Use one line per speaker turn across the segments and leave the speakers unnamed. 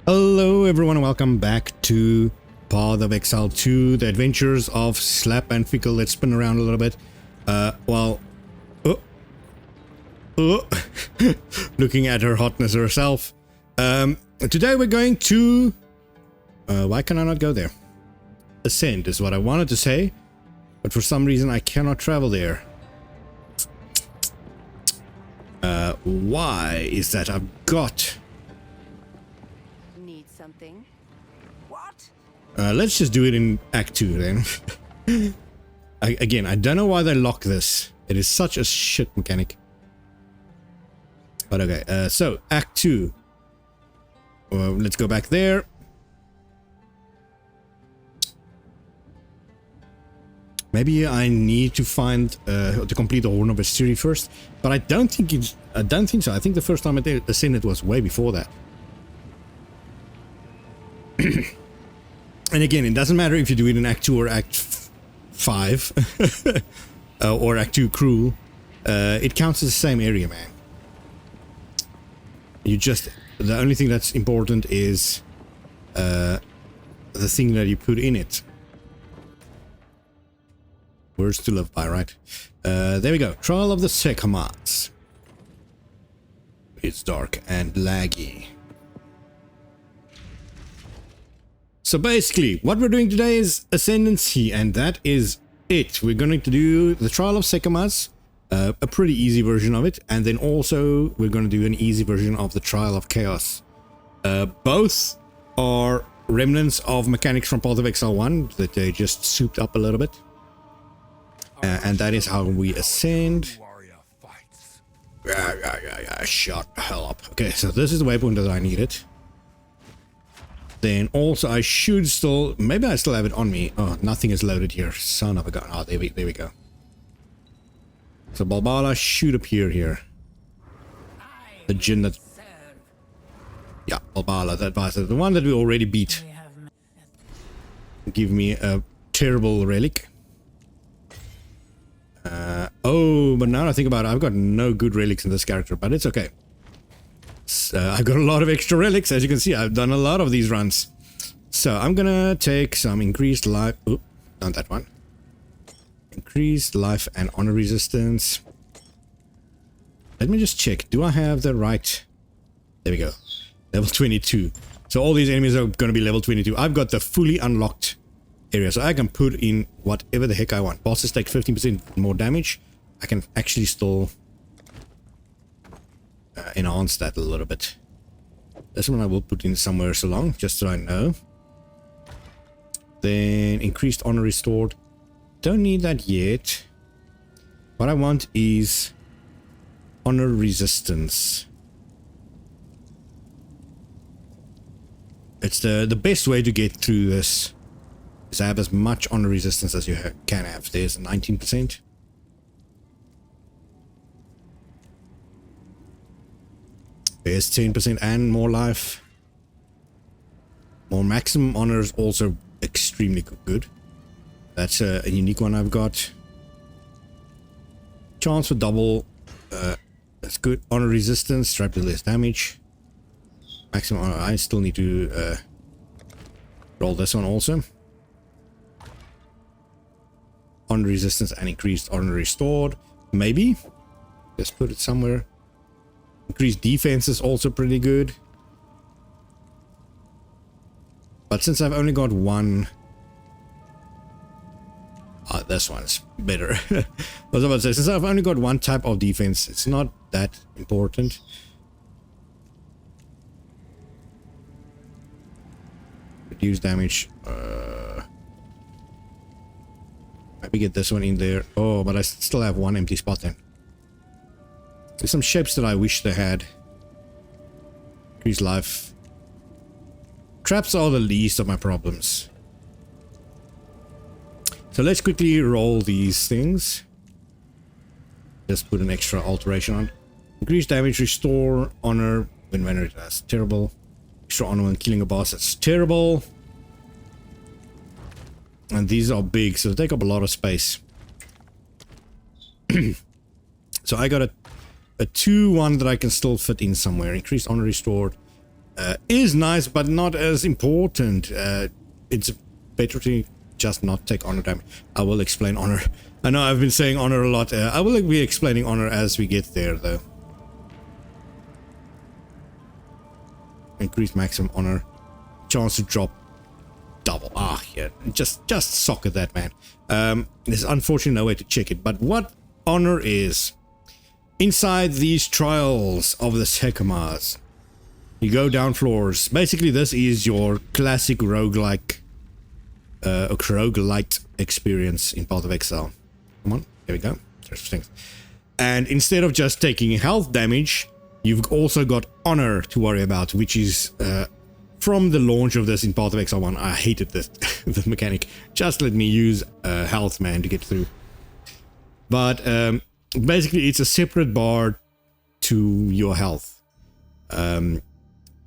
Hello everyone, welcome back to Path of Exile 2, the adventures of Slap and Fickle. Let's spin around a little bit. Looking at her hotness herself. Today we're going to... why can I not go there? Ascend is what I wanted to say, but for some reason I cannot travel there. Why is that? I've got...
Something. What?
Let's just do it in Act 2 then. Again, I don't know why they lock this. It is such a shit mechanic. But okay, so Act 2. Let's go back there. Maybe I need to find to complete the Horn of Asteri first, but I don't think it's. I don't think so. I think the first time I ascended was way before that. And again, it doesn't matter if you do it in Act 2 or Act 5 or Act 2 Cruel. It counts as the same area, man. You just... the only thing that's important is the thing that you put in it. Words to live by, right? There we go. Trial of the Sekhemas. It's dark and laggy. So basically, what we're doing today is Ascendancy, and that is it. We're going to do the Trial of Sekhemas, a pretty easy version of it, and then also we're going to do an easy version of the Trial of Chaos. Both are remnants of mechanics from Path of Exile 1 that they just souped up a little bit. And that is how we ascend. Shut the hell up. Okay, so this is the waypoint that I needed. Then also I should still, maybe I still have it on me. Oh, nothing is loaded here. Son of a gun. Oh, there we go. So Balbala should appear here. The Jinn that... yeah, Balbala, that bastard. The one that we already beat. Give me a terrible relic. Oh, but now I think about it, I've got no good relics in this character, but it's okay. I've got a lot of extra relics, as you can see. I've done a lot of these runs. So I'm gonna take some increased life... oh, not that one. Increased life and honor resistance. Let me just check. Do I have the right... there we go. Level 22. So all these enemies are gonna be level 22. I've got the fully unlocked area, so I can put in whatever the heck I want. Bosses take 15% more damage. I can actually still... enhance that a little bit. This one I will put in somewhere along, just so I know. Then increased honor restored. Don't need that yet. What I want is honor resistance. It's the best way to get through this is to have as much honor resistance as you can have. There's 19%. There's 10% and more life. More maximum honor is also extremely good. That's a unique one I've got. Chance for double. That's good. Honor resistance. Strap to less damage. Maximum honor. I still need to roll this one also. Honor resistance and increased honor restored. Maybe. Just put it somewhere. Increased defense is also pretty good. But since I've only got one... this one's better. I was about to say, since I've only got one type of defense, it's not that important. Reduce damage. Maybe get this one in there. Oh, but I still have one empty spot then. There's some shapes that I wish they had. Increase life. Traps are the least of my problems. So let's quickly roll these things. Just put an extra alteration on. Increase damage, restore honor when rendered. That's terrible. Extra honor when killing a boss. That's terrible. And these are big, so they take up a lot of space. So I got a 2-1 that I can still fit in somewhere. Increased honor restored. is nice, but not as important. It's better to just not take honor damage. I will explain honor. I know I've been saying honor a lot. I will be explaining honor as we get there, though. Increase maximum honor. Chance to drop double. Ah, yeah. Just socket that, man. There's unfortunately no way to check it. But what honor is, inside these trials of the Sekhemas, you go down floors. Basically, this is your classic roguelike, roguelite experience in Path of Exile. Come on, here we go. There's things. And instead of just taking health damage, you've also got honor to worry about, which is from the launch of this in Path of Exile 1. I hated this the mechanic. Just let me use health, man, to get through. But basically, it's a separate bar to your health.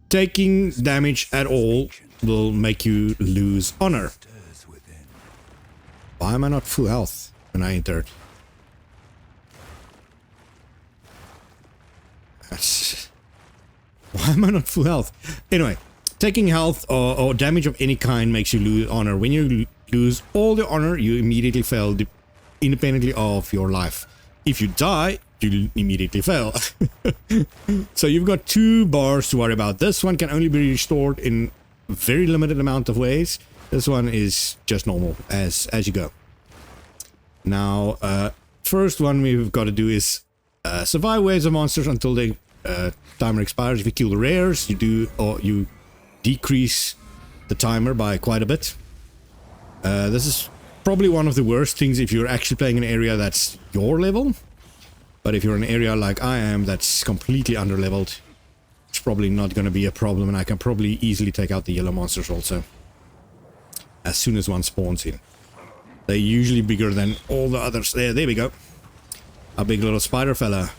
Taking damage at all will make you lose honor. Why am I not full health when I entered? Why am I not full health? Anyway, taking health or damage of any kind makes you lose honor. When you lose all the honor, you immediately fail independently of your life. If you die, you immediately fail. So you've got 2 bars to worry about. This one can only be restored in a very limited amount of ways. This one is just normal as you go. Now, first one we've got to do is survive waves of monsters until the timer expires. If you kill the rares, you decrease the timer by quite a bit. This is probably one of the worst things if you're actually playing an area that's your level. But if you're in an area like I am that's completely underleveled, it's probably not going to be a problem, and I can probably easily take out the yellow monsters also as soon as one spawns in. They're usually bigger than all the others. There we go. A big little spider fella.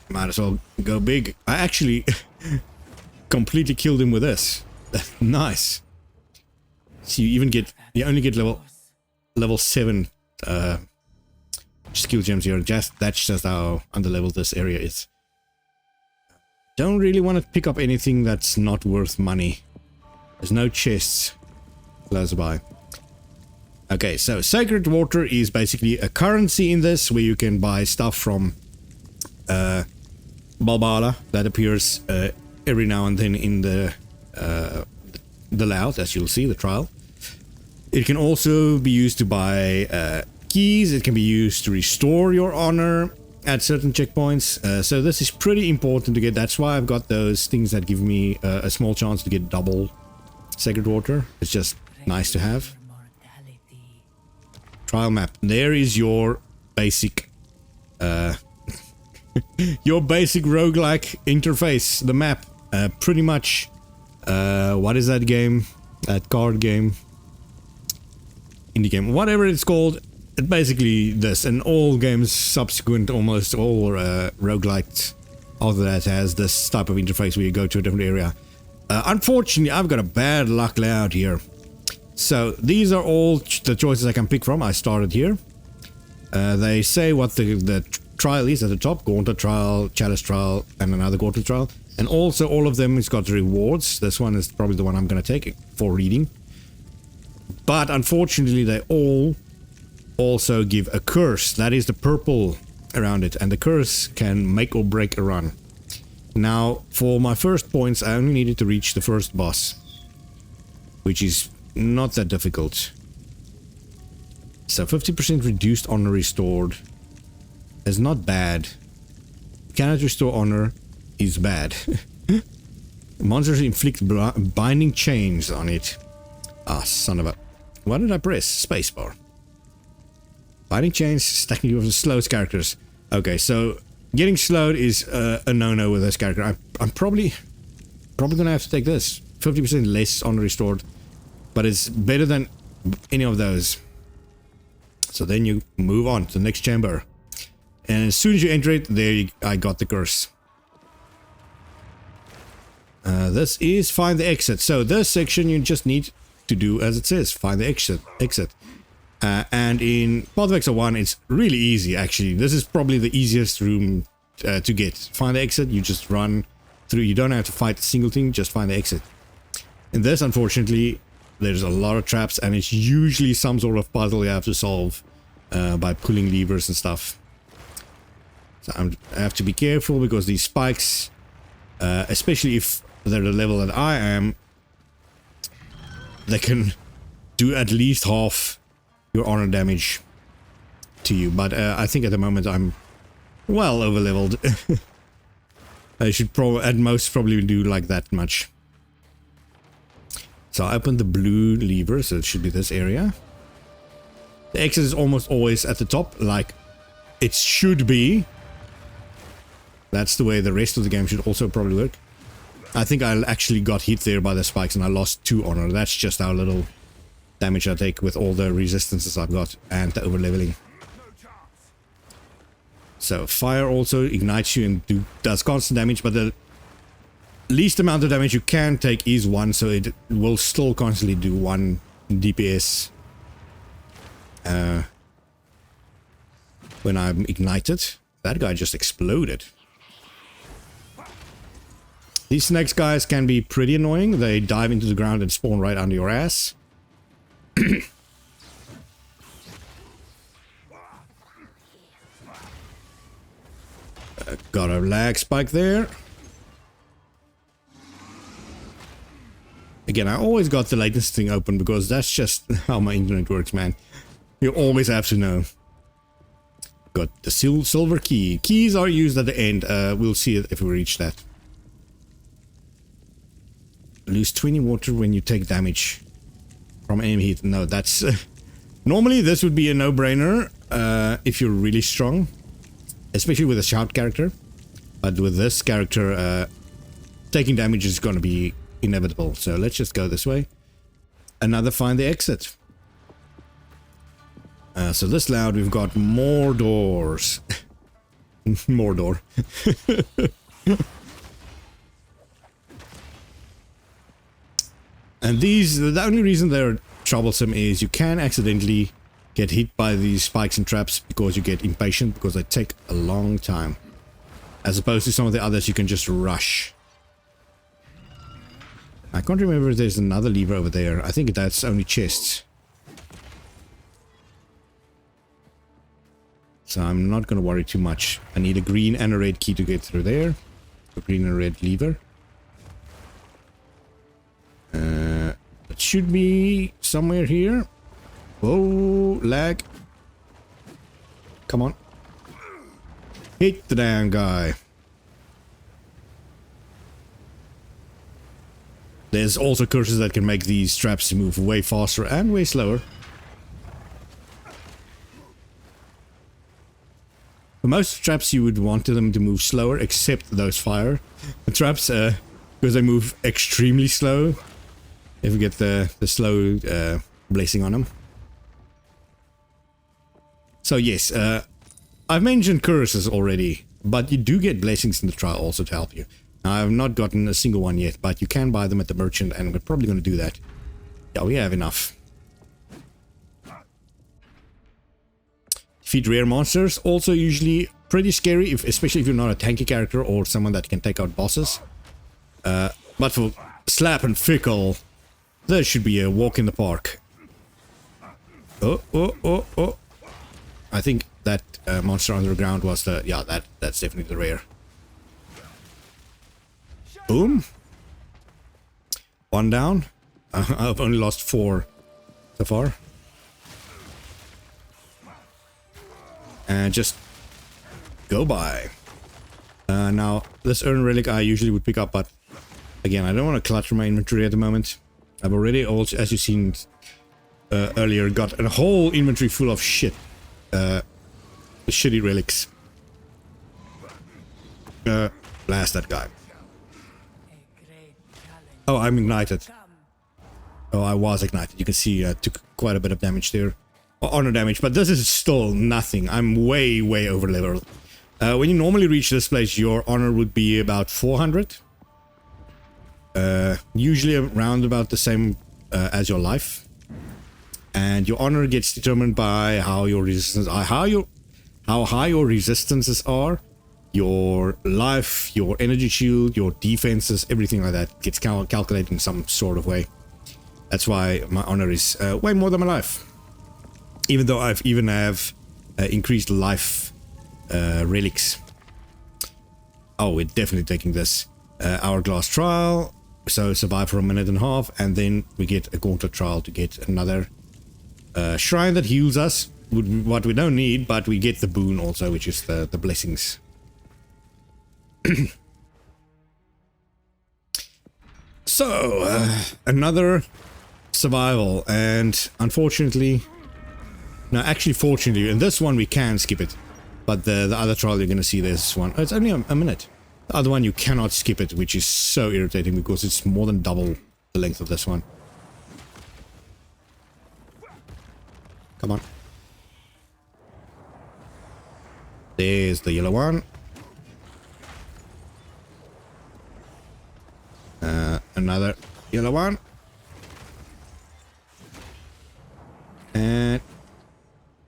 Might as well go big. I actually completely killed him with this. Nice. So you only get level 7 skill gems here. That's just how underleveled this area is. Don't really want to pick up anything that's not worth money. There's no chests close by. Okay, so sacred water is basically a currency in this where you can buy stuff from Balbala that appears every now and then in the layout, as you'll see, the trial. It can also be used to buy keys. It can be used to restore your honor at certain checkpoints. So this is pretty important to get. That's why I've got those things that give me a small chance to get double sacred water. It's just nice to have. Trial map. There is your basic your basic roguelike interface. The map. Pretty much what is that game? That card game? Indie game. Whatever it's called. It basically this, and all games subsequent, almost all roguelikes after that has this type of interface where you go to a different area. Unfortunately, I've got a bad luck layout here. So these are all the choices I can pick from. I started here. They say what the trial is at the top. Gauntlet trial, chalice trial, and another gauntlet trial. And also all of them has got rewards. This one is probably the one I'm going to take for reading. But unfortunately, they all also give a curse. That is the purple around it, and the curse can make or break a run. Now, for my first points, I only needed to reach the first boss, which is not that difficult. So 50% reduced honor restored is not bad. Cannot restore honor is bad. Monsters inflict binding chains on it. Ah, son of a... What did I press? Spacebar. Binding chains, stacking of the slowest characters. Okay, so getting slowed is a no-no with this character. I'm probably gonna have to take this. 50% less honor restored, but it's better than any of those. So then you move on to the next chamber, and as soon as you enter it, I got the curse. This is find the exit. So this section you just need to do as it says, find the exit. And in Path of Exile 1, it's really easy, actually. This is probably the easiest room to get. Find the exit, you just run through. You don't have to fight a single thing, just find the exit. In this, unfortunately, there's a lot of traps, and it's usually some sort of puzzle you have to solve by pulling levers and stuff. So I have to be careful because these spikes, especially if they're the level that I am, they can do at least half your honor damage to you. But I think at the moment I'm well over leveled. I should at most probably do like that much. So I opened the blue lever, so it should be this area. The exit is almost always at the top, like it should be. That's the way the rest of the game should also probably work. I think I actually got hit there by the spikes and I lost 2 honor. That's just how little damage I take with all the resistances I've got and the overleveling. So fire also ignites you and does constant damage, but the least amount of damage you can take is 1, so it will still constantly do 1 DPS when I'm ignited. That guy just exploded. These snakes guys can be pretty annoying. They dive into the ground and spawn right under your ass. Got a lag spike there. Again, I always got the latest thing open because that's just how my internet works, man. You always have to know. Got the silver key. Keys are used at the end. We'll see it if we reach that. Lose 20 water when you take damage from enemy hit. No, that's... normally this would be a no-brainer if you're really strong. Especially with a shout character. But with this character, taking damage is going to be inevitable. So let's just go this way. Another find the exit. So this loud, we've got more doors. More door. And these, the only reason they're troublesome is you can accidentally get hit by these spikes and traps because you get impatient, because they take a long time. As opposed to some of the others, you can just rush. I can't remember if there's another lever over there. I think that's only chests. So I'm not going to worry too much. I need a green and a red key to get through there. A green and red lever. It should be somewhere here. Whoa, lag. Come on. Hit the damn guy. There's also curses that can make these traps move way faster and way slower. For most traps you would want them to move slower, except those fire traps, because they move extremely slow. If you get the slow blessing on them. So yes, I've mentioned curses already, but you do get blessings in the trial also to help you. Now, I have not gotten a single one yet, but you can buy them at the merchant, and we're probably going to do that. Yeah, we have enough. Defeat rare monsters, also usually pretty scary, especially if you're not a tanky character or someone that can take out bosses. But for Slap and Fickle, there should be a walk in the park. Oh. I think that monster underground was the... yeah, that's definitely the rare. Boom. 1 down. I've only lost 4 so far. And just go by. Now, this urn relic I usually would pick up, but again, I don't want to clutter my inventory at the moment. I've already, also, as you've seen earlier, got a whole inventory full of shit. Shitty relics. Blast that guy. Oh, I'm ignited. Oh, I was ignited. You can see I took quite a bit of damage there. Honor damage, but this is still nothing. I'm way over leveled. When you normally reach this place, your honor would be about 400. Usually around about the same as your life. And your honor gets determined by how your resistance, how high your resistances are. your life, your energy shield, your defenses, everything like that gets calculated in some sort of way. That's why my honor is way more than my life. Even though I've even have increased life relics. Oh, we're definitely taking this. Hourglass trial. So survive for a minute and a half, and then we get a gauntlet trial to get another shrine that heals us. What we don't need, but we get the boon also, which is the blessings. So, another survival, and unfortunately, no, actually fortunately, in this one we can skip it, but the other trial you're going to see this one, it's only a minute. The other one you cannot skip it, which is so irritating because it's more than double the length of this one. Come on. There's the yellow one. Another yellow one. And...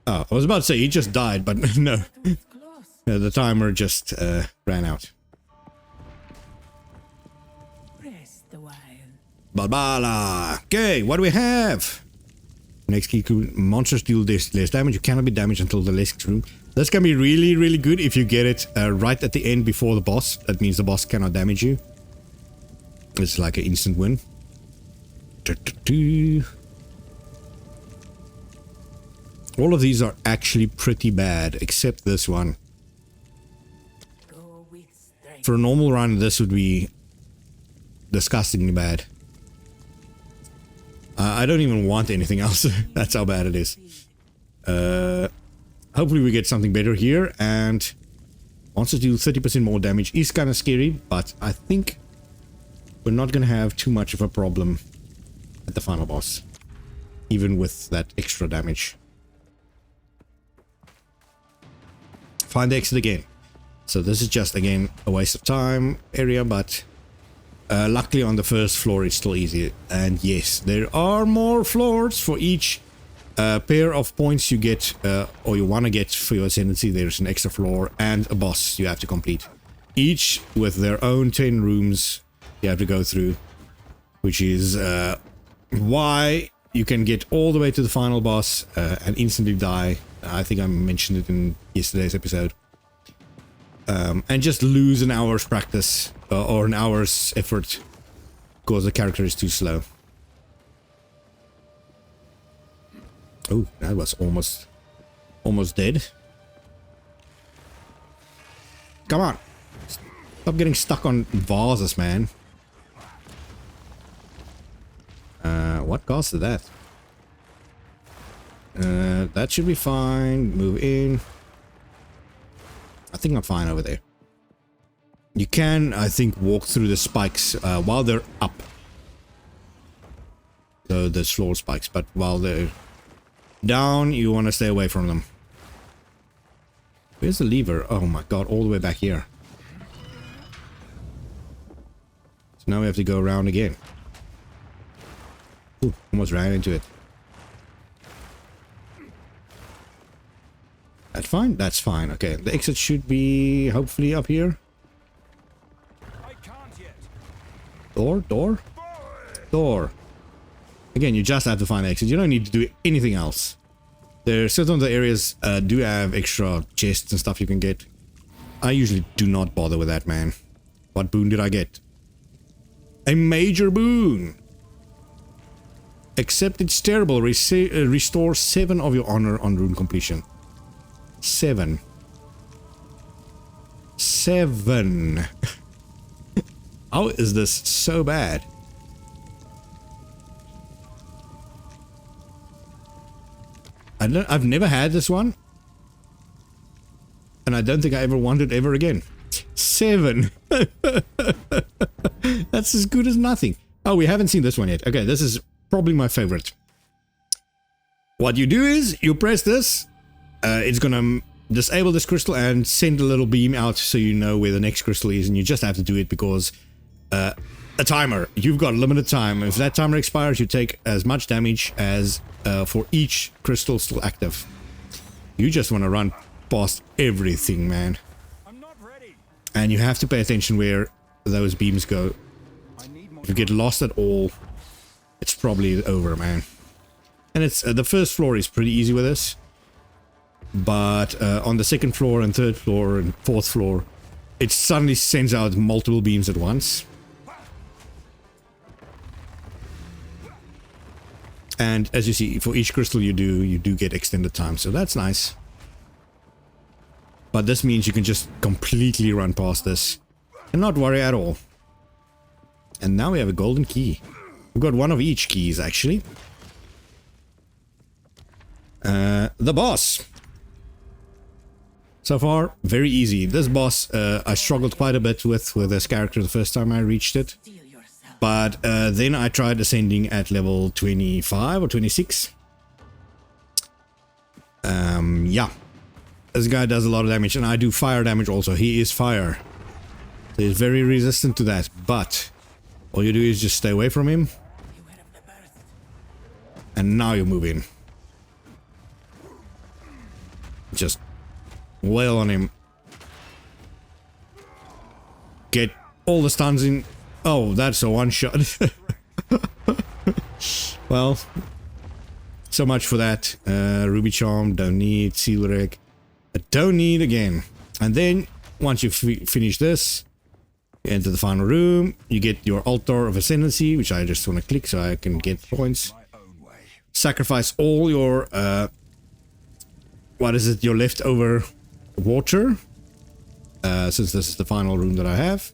oh, I was about to say he just died, but no. The timer just ran out. Balbala. Okay, what do we have? Next key, monsters deal less damage. You cannot be damaged until the next room. This can be really, really good if you get it right at the end before the boss. That means the boss cannot damage you. It's like an instant win. All of these are actually pretty bad, except this one. For a normal run, this would be disgustingly bad. I don't even want anything else. That's how bad it is. Hopefully we get something better here, and monsters deal 30% more damage is kind of scary, but I think we're not going to have too much of a problem at the final boss, even with that extra damage. Find the exit again. So this is just, again, a waste of time area, but luckily on the first floor it's still easy. And yes, there are more floors for each pair of points you get, or you want to get for your ascendancy. There's an extra floor and a boss you have to complete. Each with their own 10 rooms you have to go through, which is why you can get all the way to the final boss and instantly die. I think I mentioned it in yesterday's episode. And just lose an hour's practice or an hour's effort because the character is too slow. Oh, that was almost dead. Come on. Stop getting stuck on vases, man. What caused that? That should be fine. Move in. I think I'm fine over there. You can, I think, walk through the spikes while they're up. The floor spikes, but while they're down, you want to stay away from them. Where's the lever? Oh my god, all the way back here. So now we have to go around again. Ooh, almost ran into it. That's fine? That's fine. Okay, the exit should be hopefully up here.
I can't yet.
Door. Again, you just have to find the exit. You don't need to do anything else. There are certain of the areas do have extra chests and stuff you can get. I usually do not bother with that, man. What boon did I get? A major boon! Except it's terrible. Restore 7 of your honor on rune completion. 7. How is this so bad? I've never had this one. And I don't think I ever want it ever again. 7. That's as good as nothing. Oh, we haven't seen this one yet. Okay, this is probably my favorite. What you do is you press this. It's gonna disable this crystal and send a little beam out so you know where the next crystal is, and you just have to do it because a timer. You've got limited time. If that timer expires, you take as much damage as for each crystal still active. You just want to run past everything, man.
I'm not ready.
And you have to pay attention where those beams go.
I need more.
If you get lost at all, it's probably over, man. And it's the first floor is pretty easy with this. But on the second floor and third floor and fourth floor, it suddenly sends out multiple beams at once. And as you see, for each crystal you do get extended time, so that's nice. But this means you can just completely run past this and not worry at all. And now we have a golden key. We've got one of each keys, actually. The boss. So far, very easy. This boss, I struggled quite a bit with this character the first time I reached it. But then I tried ascending at level 25 or 26. Yeah. This guy does a lot of damage, and I do fire damage also. He is fire. So he's very resistant to that, but all you do is just stay away from him. And now you move in. Just wail on him. Get all the stuns in. Oh, that's a one-shot. Well, so much for that. Ruby Charm, don't need. Seal Rig, don't need again. And then, once you finish this, you enter the final room. You get your Altar of Ascendancy, which I just want to click so I can get points. Sacrifice all your, what is it, your leftover water. Since this is the final room that I have.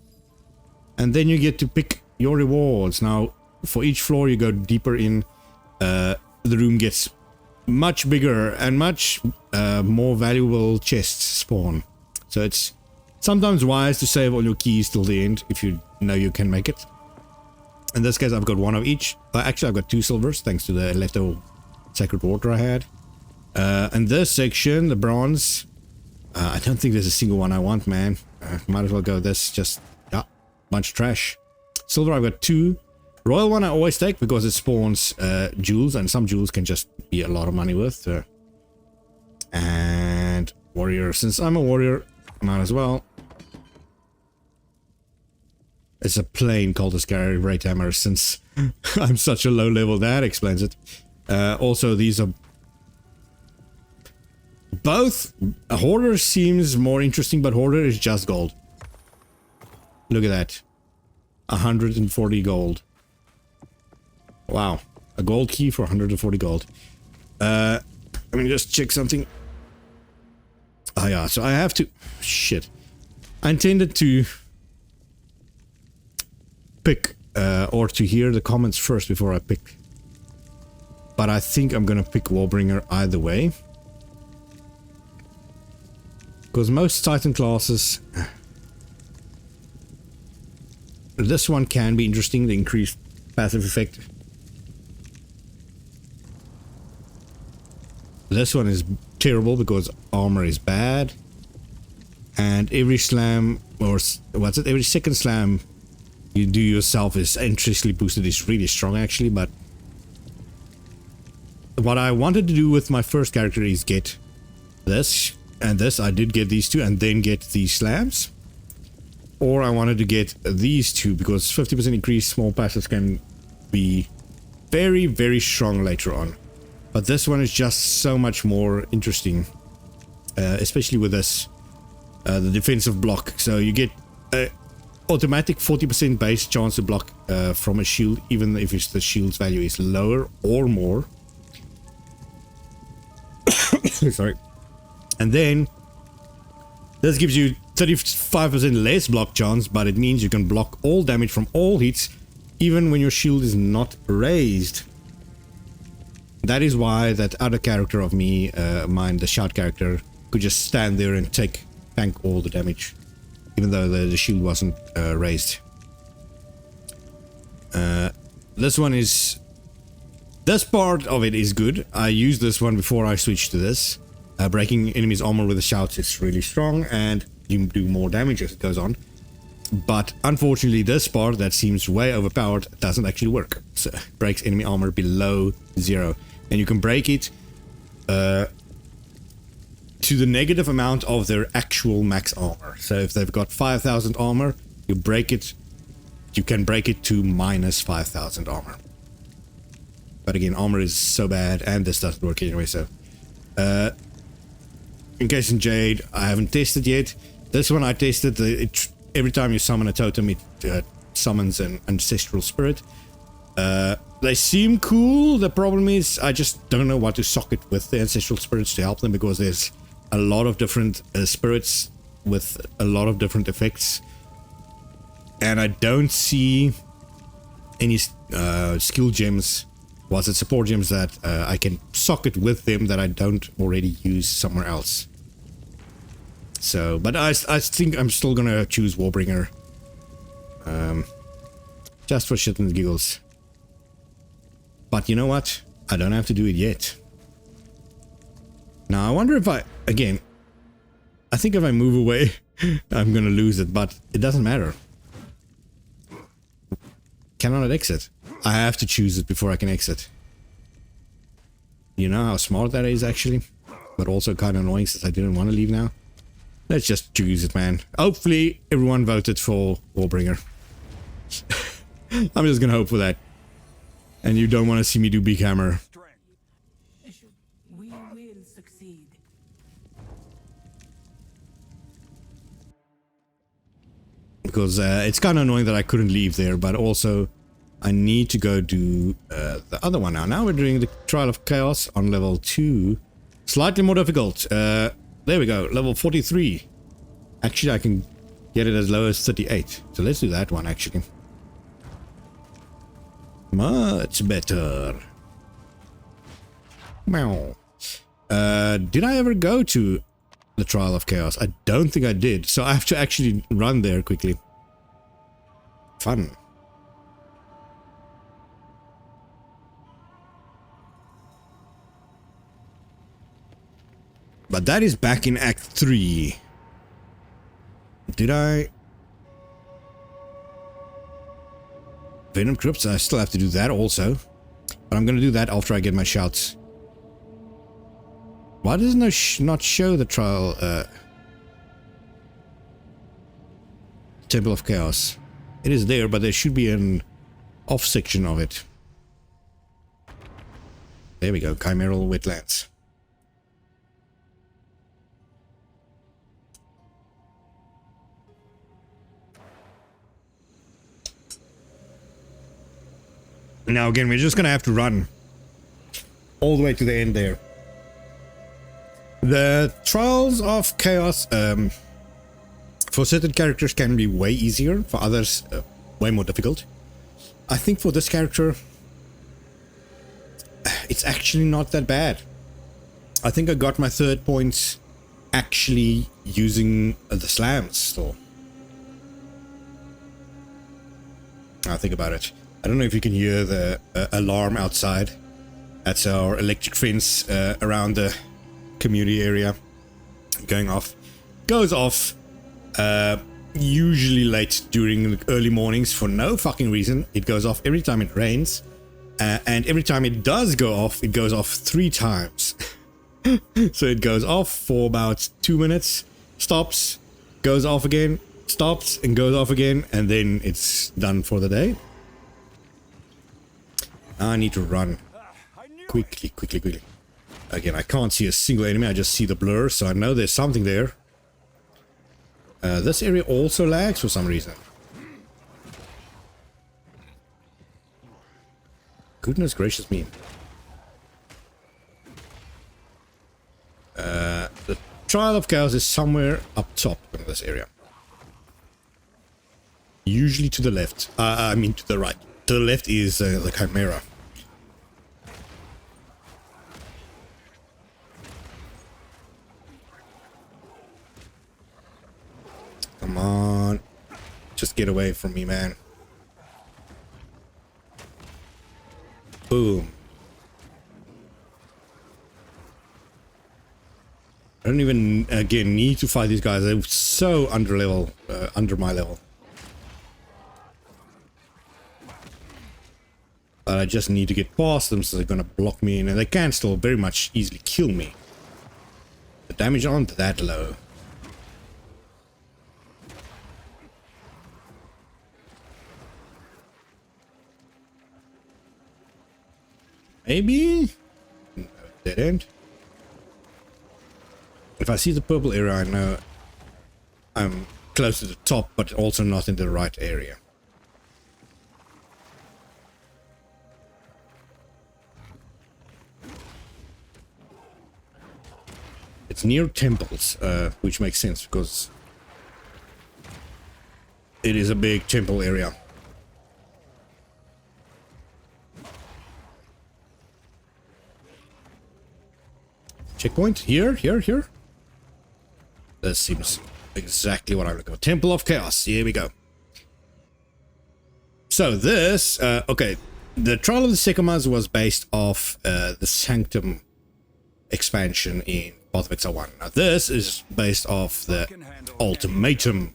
And then you get to pick your rewards. Now, for each floor you go deeper in, the room gets much bigger and much more valuable chests spawn. So it's sometimes wise to save all your keys till the end if you know you can make it. In this case, I've got one of each. Actually, I've got 2 silvers thanks to the Leto Sacred Water I had. And this section, the bronze, I don't think there's a single one I want, man. Might as well go this, just... bunch of trash. Silver, I've got 2. Royal one I always take because it spawns jewels, and some jewels can just be a lot of money worth. And warrior, since I'm a warrior, might as well. It's a plain cultist carry Great Hammer, since I'm such a low level. That explains it. Also, these are both. A hoarder seems more interesting, but hoarder is just gold. Look at that. 140 gold. Wow. A gold key for 140 gold. Let me just check something. Oh yeah, so I have to... Shit. I intended to pick, or to hear the comments first before I pick. But I think I'm gonna pick Warbringer either way. Because most Titan classes... This one can be interesting, the increased passive effect. This one is terrible because armor is bad. And every slam, or what's it, every second slam you do yourself is intrinsically boosted, is really strong actually, but... What I wanted to do with my first character is get this, and this, I did get these 2, and then get these slams. Or I wanted to get these 2, because 50% increase small passives can be very, very strong later on. But this one is just so much more interesting. Especially with this, the defensive block. So you get an automatic 40% base chance to block from a shield, even if the shield's value is lower or more. Sorry. And then, this gives you 35% less block chance, but it means you can block all damage from all hits, even when your shield is not raised. That is why that other character of me, mine, the shout character, could just stand there and tank all the damage, even though the shield wasn't raised. This one is... This part of it is good. I used this one before I switched to this. Breaking enemies' armor with a shout is really strong, and you do more damage as it goes on. But unfortunately, this part that seems way overpowered doesn't actually work. So it breaks enemy armor below 0. And you can break it to the negative amount of their actual max armor. So if they've got 5,000 armor, you can break it to minus 5,000 armor. But again, armor is so bad, and this doesn't work anyway, so... Encased in Jade, I haven't tested yet. This one I tested. Every time you summon a totem, it summons an ancestral spirit. They seem cool. The problem is, I just don't know what to socket with the ancestral spirits to help them, because there's a lot of different spirits with a lot of different effects. And I don't see any skill gems, was it support gems, that I can socket with them that I don't already use somewhere else. So, but I think I'm still gonna choose Warbringer. Just for shit and giggles. But you know what? I don't have to do it yet. Now, I wonder if I think if I move away, I'm gonna lose it, but it doesn't matter. Cannot exit. I have to choose it before I can exit. You know how smart that is, actually? But also kind of annoying, since I didn't want to leave now. Let's just choose it, man. Hopefully, everyone voted for Warbringer. I'm just gonna hope for that. And you don't want to see me do Big Hammer.
We will succeed.
Because it's kind of annoying that I couldn't leave there, but also I need to go do the other one now. Now we're doing the Trial of Chaos on level 2. Slightly more difficult. There we go, level 43. Actually, I can get it as low as 38. So let's do that one, actually. Much better. Meow. Did I ever go to the Trial of Chaos? I don't think I did. So I have to actually run there quickly. Fun. But that is back in Act 3. Did I... Venom Crypts, I still have to do that also. But I'm gonna do that after I get my shouts. Why doesn't it not show the trial, Temple of Chaos? It is there, but there should be an off section of it. There we go, Chimeral Wetlands. Now again, we're just gonna have to run all the way to the end there. The Trials of Chaos, for certain characters can be way easier, for others way more difficult. I think for this character, it's actually not that bad. I think I got my 3rd points actually using the slams, so. Now think about it. I don't know if you can hear the alarm outside. That's our electric fence around the community area going off. Goes off usually late during early mornings for no fucking reason. It goes off every time it rains. And every time it does go off, it goes off 3 times. So it goes off for about 2 minutes, stops, goes off again, stops, and goes off again, and then it's done for the day. I need to run quickly. Again, I can't see a single enemy, I just see the blur, so I know there's something there. This area also lags for some reason. Goodness gracious me. The Trial of Chaos is somewhere up top in this area. Usually to the left. I mean to the right. To the left is the Chimera. Come on. Just get away from me, man. Boom. I don't even, again, need to fight these guys. They're so under my level. But I just need to get past them, so they're gonna block me in, and they can still very much easily kill me. The damage aren't that low. Maybe? No, dead end. If I see the purple area, I know I'm close to the top, but also not in the right area. It's near temples, which makes sense because it is a big temple area. Checkpoint here. This seems exactly what I'm looking for. Temple of Chaos. Here we go. So this, okay, the Trial of the Sekhemas was based off the Sanctum expansion in Path of Exile 1. Now this is based off the Ultimatum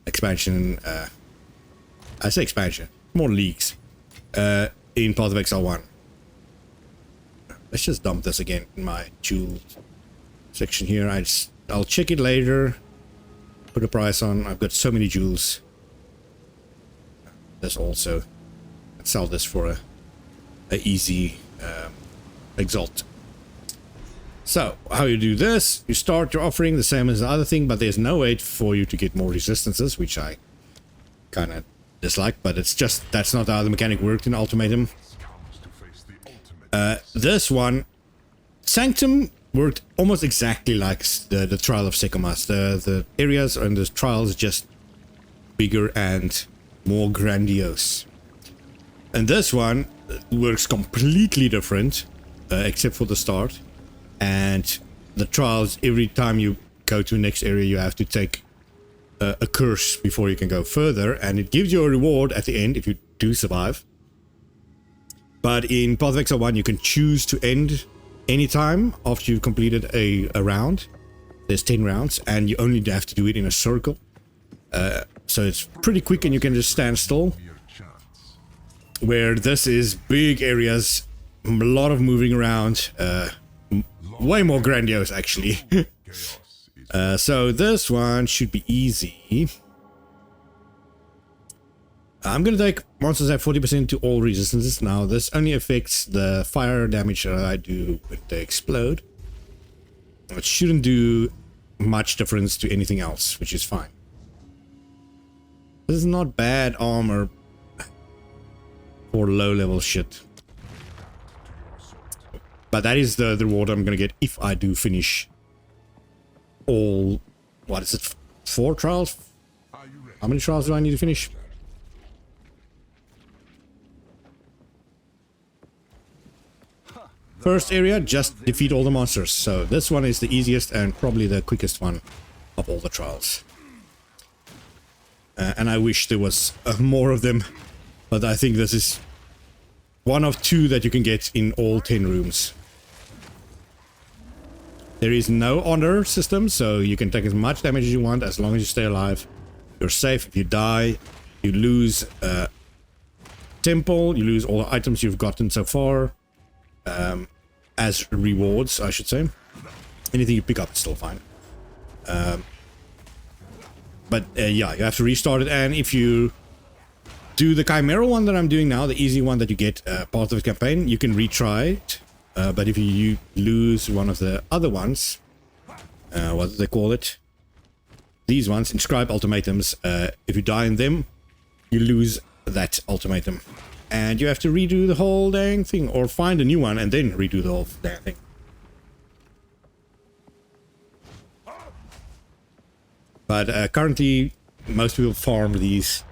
expansion. I say expansion, more leaks in Path of Exile 1. Let's just dump this again in my jewel section here. I'll check it later. Put a price on. I've got so many jewels. This also. Let's sell this for a easy exalt. So how you do this? You start your offering the same as the other thing, but there's no way for you to get more resistances, which I kind of dislike. But it's just that's not how the mechanic worked in Ultimatum. This one, Sanctum, worked almost exactly like the Trial of Sekhemas. The areas and the trials just bigger and more grandiose. And this one works completely different, except for the start. And the trials, every time you go to the next area, you have to take a curse before you can go further. And it gives you a reward at the end if you do survive. But in Path of Exile 1, you can choose to end anytime after you've completed a round. There's 10 rounds, and you only have to do it in a circle. So it's pretty quick, and you can just stand still. Where this is big areas, a lot of moving around, way more grandiose, actually. So this one should be easy. I'm going to take monsters at 40% to all resistances. Now, this only affects the fire damage that I do when they explode. It shouldn't do much difference to anything else, which is fine. This is not bad armor for low-level shit. But that is the reward I'm going to get if I do finish all... What is it? 4 trials? How many trials do I need to finish? First area, just defeat all the monsters. So this one is the easiest and probably the quickest one of all the trials. And I wish there was more of them, but I think this is one of 2 that you can get in all 10 rooms. There is no honor system, so you can take as much damage as you want as long as you stay alive. You're safe. If you die, you lose temple, you lose all the items you've gotten so far. As rewards, I should say. Anything you pick up is still fine. But yeah, you have to restart it. And if you do the chimeral one that I'm doing now, the easy one that you get part of the campaign, you can retry it. But if you lose one of the other ones, what do they call it? These ones, inscribe ultimatums. If you die in them, you lose that ultimatum. And you have to redo the whole dang thing, or find a new one and then redo the whole dang thing. But currently, most people farm these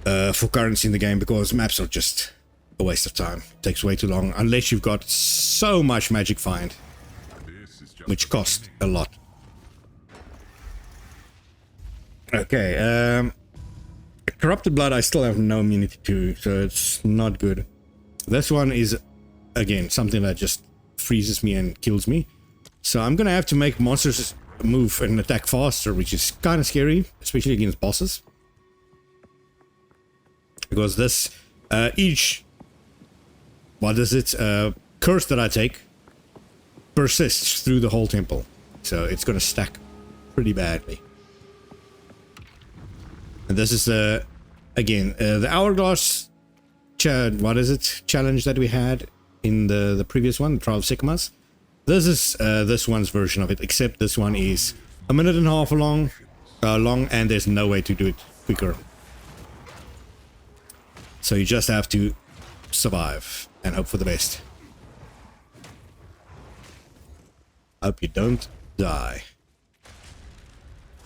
for currency in the game because maps are just a waste of time. It takes way too long, unless you've got so much magic find, which costs a lot. Okay, Corrupted Blood I still have no immunity to, so it's not good. This one is, again, something that just freezes me and kills me. So I'm gonna have to make monsters move and attack faster, which is kind of scary, especially against bosses. Because this, each, what is it, curse that I take persists through the whole temple. So it's going to stack pretty badly. And this is the, again, the hourglass, challenge that we had in the previous one, the Trial of Sekhemas. This is this one's version of it, except this one is a minute and a half long, and there's no way to do it quicker. So you just have to survive and hope for the best. Hope you don't die.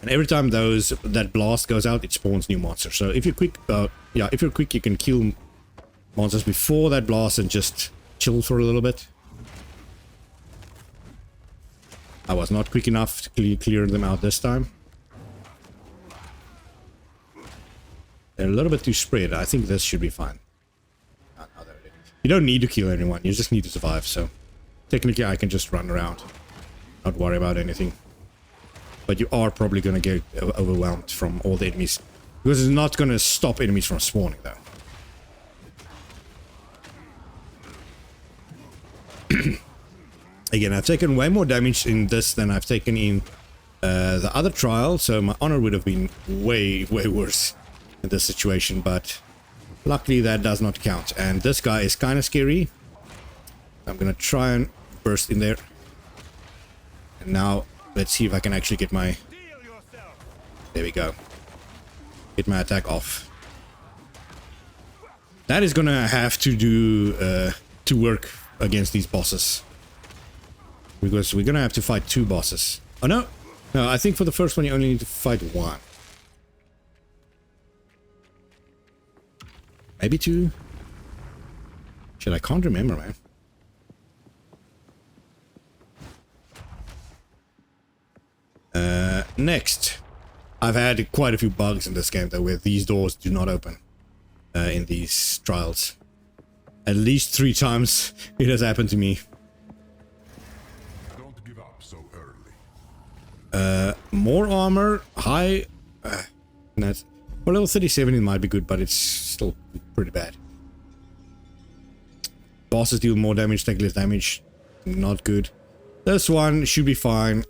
And every time that blast goes out, it spawns new monsters. So if you're quick, if you're quick, you can kill monsters before that blast and just chill for a little bit. I was not quick enough to clear them out this time. They're a little bit too spread. I think this should be fine. You don't need to kill anyone. You just need to survive. So technically, I can just run around, not worry about anything. But you are probably going to get overwhelmed from all the enemies, because it's not going to stop enemies from spawning, though. Again, I've taken way more damage in this than I've taken in the other trial, so my honor would have been way, way worse in this situation, but luckily that does not count. And this guy is kind of scary. I'm going to try and burst in there. And now, let's see if I can actually get my... There we go. Get my attack off. That is going to have to do... to work against these bosses. Because we're going to have to fight 2 bosses. Oh, no. No, I think for the first one you only need to fight 1. Maybe 2? Shit, I can't remember, man. Next. I've had quite a few bugs in this game, though, where these doors do not open in these trials. At least 3 times it has happened to me.
Don't give up so early.
More armor, high... that's, for level 37 it might be good, but it's still pretty bad. Bosses deal more damage, take less damage. Not good. This one should be fine.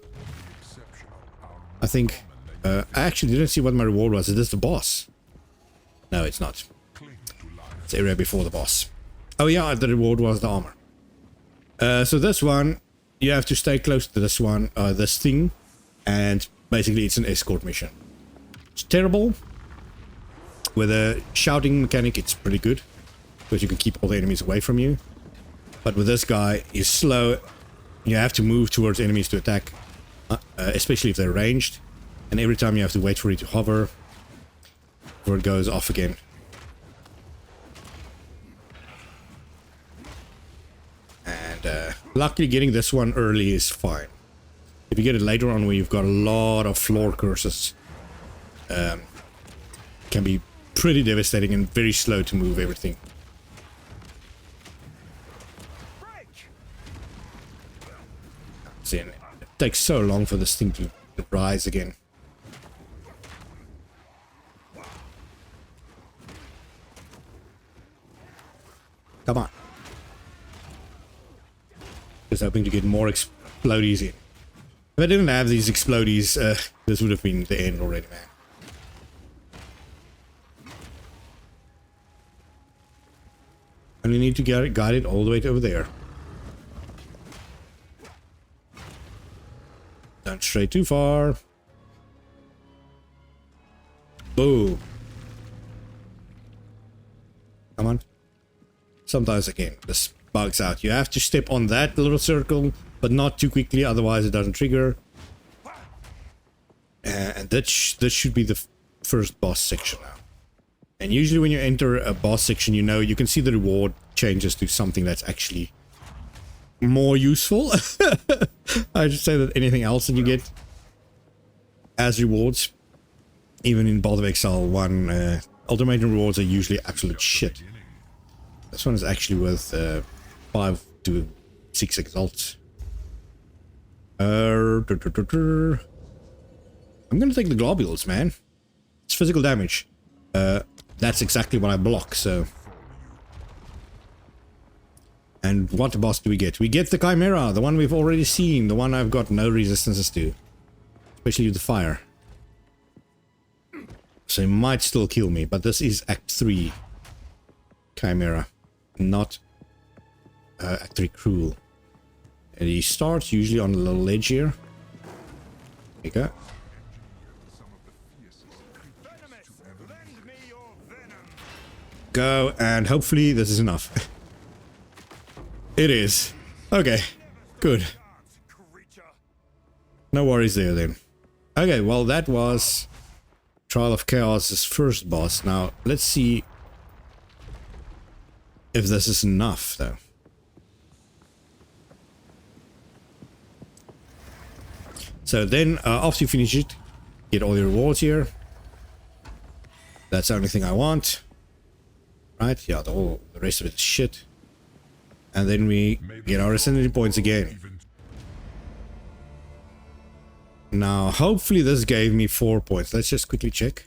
I think... I actually didn't see what my reward was. Is this the boss? No, it's not. It's the area before the boss. Oh yeah, the reward was the armor. So this one, you have to stay close to this one, this thing, and basically it's an escort mission. It's terrible. With a shouting mechanic, it's pretty good, because you can keep all the enemies away from you. But with this guy, he's slow. You have to move towards enemies to attack, especially if they're ranged. And every time you have to wait for it to hover before it goes off again. And luckily getting this one early is fine. If you get it later on where you've got a lot of floor curses, can be pretty devastating and very slow to move everything. See, it takes so long for this thing to rise again. Come on. Just hoping to get more explodies in. If I didn't have these explodies, this would have been the end already, man. Only need to guide it all the way to over there. Don't stray too far. Boom. Come on. Sometimes, again, this bugs out. You have to step on that little circle, but not too quickly, otherwise it doesn't trigger. And this should be the first boss section now. And usually when you enter a boss section, you know, you can see the reward changes to something that's actually more useful. I should say that anything else that you get as rewards, even in Path of Exile 1, ultimate rewards are usually absolute shit. This one is actually worth 5 to 6 exalts. I'm gonna take the globules, man. It's physical damage. That's exactly what I block, so... And what boss do we get? We get the Chimera, the one we've already seen, the one I've got no resistances to. Especially with the fire. So he might still kill me, but this is Act 3 Chimera, not Act 3 Cruel. And he starts usually on a little ledge here. There you go. Go, and hopefully this is enough. It is. Okay, good. No worries there then. Okay, well that was Trial of Chaos's first boss. Now, let's see if this is enough though. So then, after you finish it, get all your rewards here. That's the only thing I want. Right, yeah, the rest of it is shit. And then we get our Ascension points again. Now, hopefully this gave me 4 points. Let's just quickly check.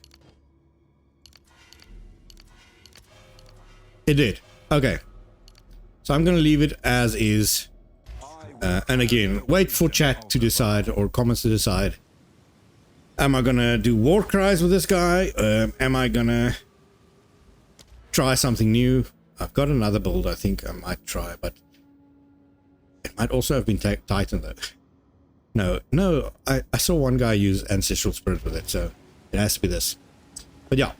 It did. Okay. So I'm going to leave it as is. And again, wait for chat to decide, or comments to decide. Am I going to do war cries with this guy? Am I going to try something new? I've got another build I think I might try, but it might also have been Titan though. No, I saw one guy use Ancestral Spirit with it, so it has to be this. But yeah,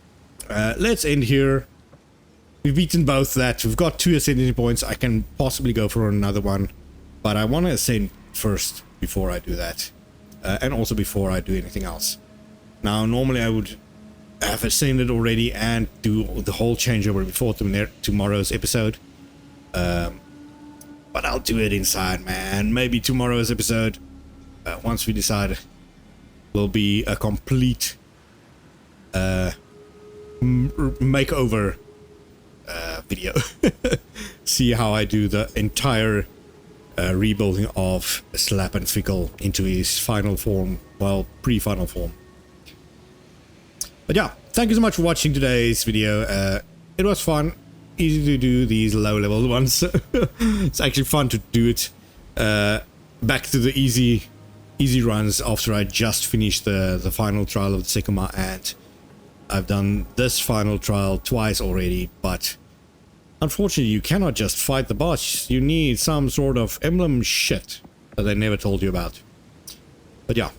let's end here. We've beaten both that. We've got 2 Ascension points. I can possibly go for another one, but I want to ascend first before I do that. And also before I do anything else. Now, normally I would have ascended already and do the whole changeover before tomorrow's episode. But I'll do it inside, man. Maybe tomorrow's episode, once we decide, will be a complete makeover video. See how I do the entire rebuilding of Slap and Fickle into his final form, well, pre-final form. But yeah, thank you so much for watching today's video. It was fun, easy to do these low-level ones. It's actually fun to do it. Back to the easy runs after I just finished the final trial of the Sekhemas, and I've done this final trial twice already, but unfortunately you cannot just fight the boss. You need some sort of emblem shit that they never told you about. But yeah,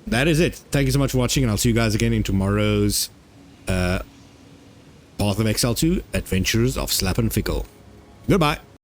that is it. Thank you so much for watching, and I'll see you guys again in tomorrow's Path of Exile 2 Adventures of Slap and Fickle. Goodbye.